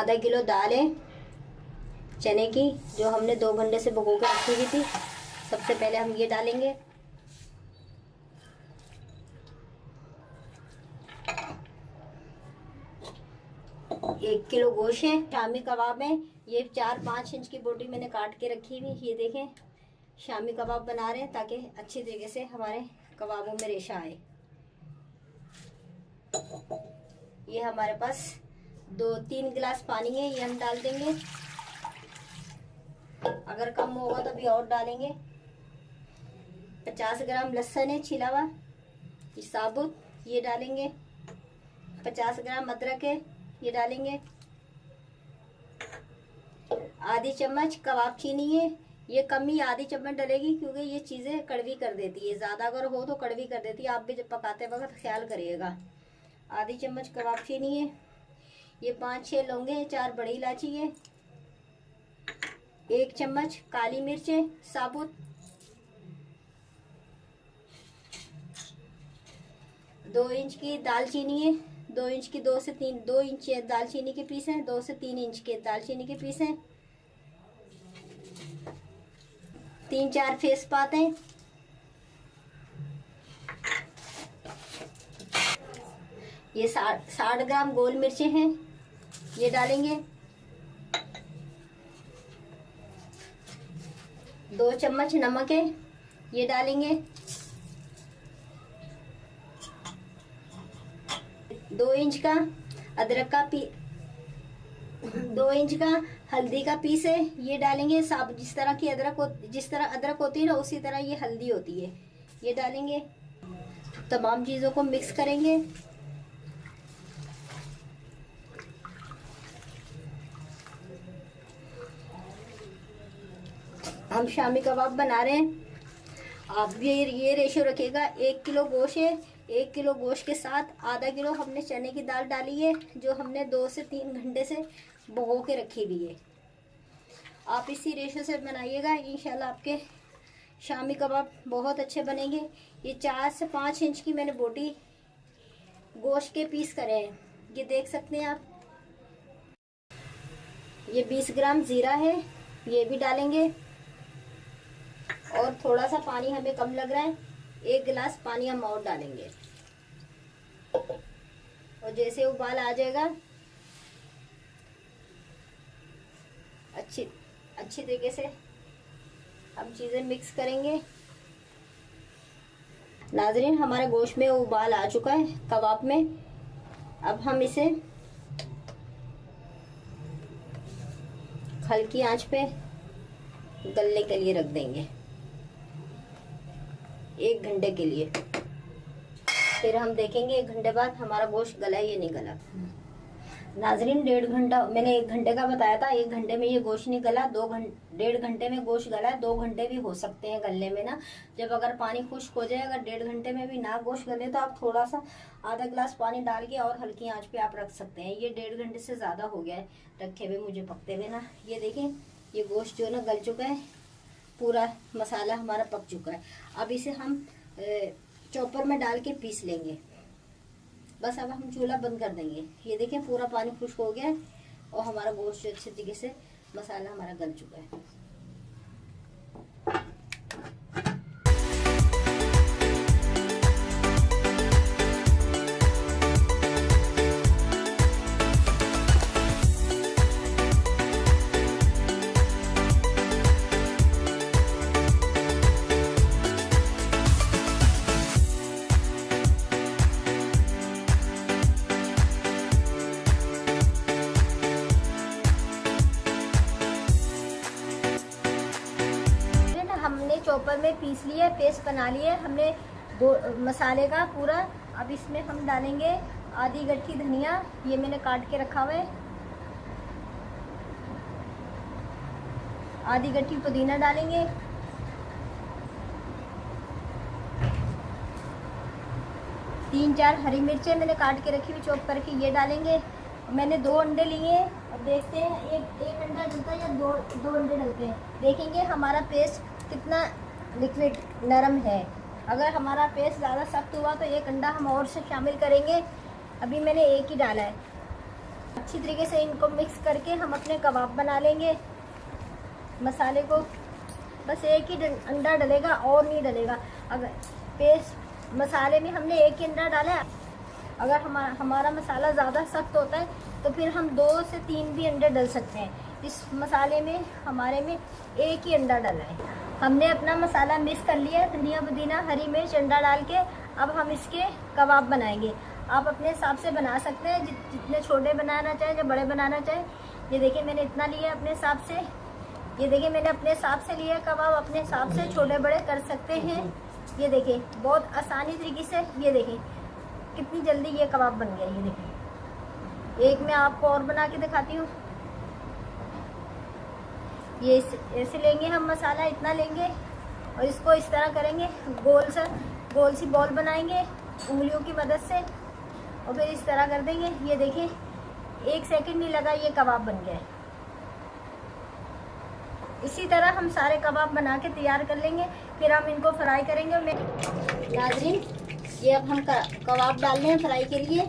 आधा किलो दाल है चने की, जो हमने 2 घंटे से भिगो कर रखी हुई थी। सबसे पहले हम ये डालेंगे। एक किलो गोश्त है, शामी कबाब है। ये 4-5 इंच की बोटी मैंने काट के रखी हुई। ये देखें, शामी कबाब बना रहे हैं ताकि अच्छी तरीके से हमारे कबाबों में रेशा आए। ये हमारे पास 2-3 गिलास पानी है, ये हम डाल देंगे। अगर कम होगा तो अभी और डालेंगे। 50 ग्राम लहसुन है छिला हुआ, ये साबुत, ये डालेंगे। 50 ग्राम अदरक है, ये डालेंगे। आधी चम्मच कबाब चीनी है, ये कम ही आधी चम्मच डलेगी क्योंकि ये चीज़ें कड़वी कर देती है। ज़्यादा अगर हो तो कड़वी कर देती है, आप भी जब पकाते वक्त ख्याल करिएगा। आधी चम्मच कबाब चीनी है। ये 5-6 लौंगे हैं, 4 बड़ी इलायची है। 1 चम्मच काली मिर्च है साबुत। 2 इंच की दालचीनी है, 2 इंच की 2 इंच दालचीनी के पीस हैं, 2 से 3 इंच के दालचीनी के पीस हैं। 3-4 तेजपात हैं। ये 60 ग्राम गोल मिर्चें हैं, ये डालेंगे। 2 चम्मच नमक है, ये डालेंगे। 2 इंच का अदरक का 2 इंच का हल्दी का पीस है, ये डालेंगे। साब जिस तरह अदरक होती है ना, उसी तरह ये हल्दी होती है, ये डालेंगे। तमाम चीज़ों को मिक्स करेंगे। हम शामी कबाब बना रहे हैं। आप भी ये रेशो रखिएगा। 1 किलो गोश्त है, 1 किलो गोश्त के साथ आधा किलो हमने चने की दाल डाली है, जो हमने 2 से 3 घंटे से भिगो के रखी हुई है। आप इसी रेशो से बनाइएगा, इंशाल्लाह आपके शामी कबाब बहुत अच्छे बनेंगे। ये 4 से 5 इंच की मैंने बोटी गोश्त के पीस करे हैं, ये देख सकते हैं आप। ये 20 ग्राम जीरा है, ये भी डालेंगे। और थोड़ा सा पानी हमें कम लग रहा है, 1 गिलास पानी हम और डालेंगे। और जैसे उबाल आ जाएगा, अच्छी तरीके से हम चीजें मिक्स करेंगे। नाजरीन, हमारे गोश्त में उबाल आ चुका है कबाब में। अब हम इसे हल्की आंच पे गलने के लिए रख देंगे 1 घंटे के लिए। फिर हम देखेंगे 1 घंटे बाद हमारा गोश्त गला या नहीं गला। नाजरीन, 1.5 घंटा, मैंने 1 घंटे का बताया था। 1 घंटे में ये गोश्त नहीं गला। 1.5 घंटे में गोश्त गला। 2 घंटे भी हो सकते हैं गलने में ना, जब अगर पानी खुश्क हो जाए। अगर 1.5 घंटे में भी ना गोश्त गले तो आप थोड़ा सा आधा गिलास पानी डाल के और हल्की आंच पे आप रख सकते हैं। ये 1.5 घंटे से ज्यादा हो गया है रखे हुए मुझे पकते हुए ना। ये देखें, ये गोश्त जो है ना गल चुका है, पूरा मसाला हमारा पक चुका है। अब इसे हम चॉपर में डाल के पीस लेंगे। बस अब हम चूल्हा बंद कर देंगे। ये देखें, पूरा पानी खुश्क हो गया है और हमारा गोश्त अच्छे तरीके से मसाला हमारा गल चुका है। चॉपर में पीस लिए, पेस्ट बना लिए हमने मसाले का पूरा। अब इसमें हम डालेंगे आधी गट्ठी धनिया, ये मैंने काट के रखा हुआ है। आधी गट्ठी पुदीना डालेंगे। तीन चार हरी मिर्चें मैंने काट के रखी हुई चॉप करके, ये डालेंगे। मैंने 2 अंडे लिए और देखते हैं एक अंडा डलता है या दो अंडे डलते हैं। देखेंगे हमारा पेस्ट कितना लिक्विड नरम है। अगर हमारा पेस्ट ज़्यादा सख्त हुआ तो 1 अंडा हम और से शामिल करेंगे। अभी मैंने 1 ही डाला है। अच्छी तरीके से इनको मिक्स करके हम अपने कबाब बना लेंगे। मसाले को बस एक ही अंडा डलेगा और नहीं डलेगा। अगर पेस्ट मसाले में हमने एक ही अंडा डाला है, अगर हमारा मसाला ज़्यादा सख्त होता है तो फिर हम 2 से 3 भी अंडे डल सकते हैं। इस मसाले में हमारे में एक ही अंडा डला है। हमने अपना मसाला मिक्स कर लिया, धनिया पुदीना हरी मिर्च अंडा डाल के। अब हम इसके कबाब बनाएंगे। आप अपने हिसाब से बना सकते हैं, जितने छोटे बनाना चाहें या बड़े बनाना चाहें। ये देखिए मैंने इतना लिया अपने हिसाब से। ये देखिए मैंने अपने हिसाब से लिया कबाब, अपने हिसाब से छोटे बड़े कर सकते हैं। ये देखिए बहुत आसानी तरीके से, ये देखिए कितनी जल्दी ये कबाब बन गया। ये देखिए एक मैं आपको और बना के दिखाती हूँ। ये ऐसे लेंगे हम मसाला, इतना लेंगे और इसको इस तरह करेंगे, गोल सी बॉल बनाएंगे उंगलियों की मदद से और फिर इस तरह कर देंगे। ये देखिए 1 सेकंड नहीं लगा, ये कबाब बन गया है। इसी तरह हम सारे कबाब बना के तैयार कर लेंगे, फिर हम इनको फ्राई करेंगे। नाज़रीन ये अब हम कबाब डाल रहे हैं फ्राई के लिए।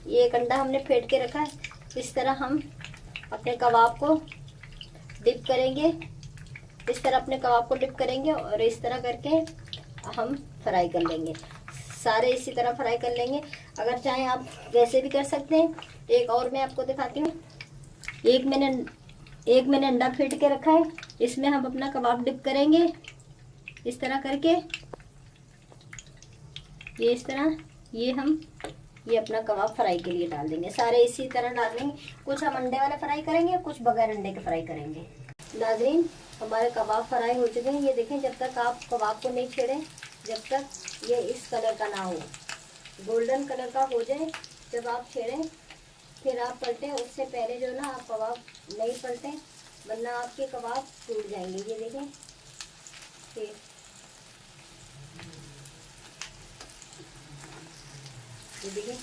ये एक अंडा हमने फेंट के रखा है। इस तरह हम अपने कबाब को डिप करेंगे, इस तरह अपने कबाब को डिप करेंगे और इस तरह करके हम फ्राई कर लेंगे। सारे इसी तरह फ्राई कर लेंगे। अगर चाहें आप वैसे भी कर सकते हैं। एक और मैं आपको दिखाती हूँ। एक मैंने अंडा फेंट के रखा है, इसमें हम अपना कबाब डिप करेंगे इस तरह करके। ये इस तरह ये अपना कबाब फ्राई के लिए डाल देंगे। सारे इसी तरह डाल देंगे। कुछ हम अंडे वाले फ्राई करेंगे, कुछ बगैर अंडे के फ्राई करेंगे। नाज़रीन हमारे कबाब फ्राई हो चुके हैं। ये देखें, जब तक आप कबाब को नहीं छेड़ें, जब तक ये इस कलर का ना हो, गोल्डन कलर का हो जाए जब आप छेड़ें फिर आप पलटें। उससे पहले जो ना आप कबाब नहीं पलटें, वरना आपके कबाब टूट जाएंगे। ये देखें फिर ये देखिए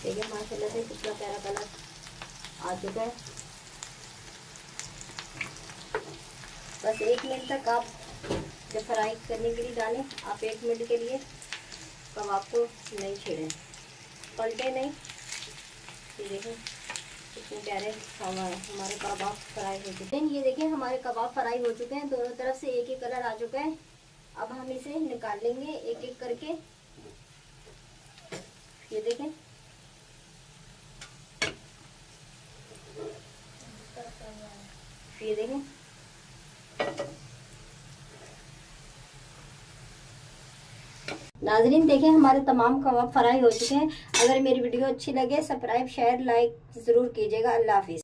देखिए माशाल्लाह से कितना प्यारा कलर आ चुका है। बस 1 मिनट तक आप जब फ्राई करने के लिए डालें, आप 1 मिनट के लिए कबाब को नहीं छेड़ें, पलटे नहीं। ये देखें कितने प्यारे हमारे कबाब फ्राई हो चुके हैं। ये देखें हमारे कबाब फ्राई हो चुके हैं, दोनों तरफ से एक ही कलर आ चुका है। अब हम इसे निकाल लेंगे एक एक करके। ये देखें ये देखें नाज़रीन देखें हमारे तमाम कबाब फ्राई हो चुके हैं। अगर मेरी वीडियो अच्छी लगे सब्सक्राइब शेयर लाइक ज़रूर कीजिएगा। अल्लाह हाफिज़।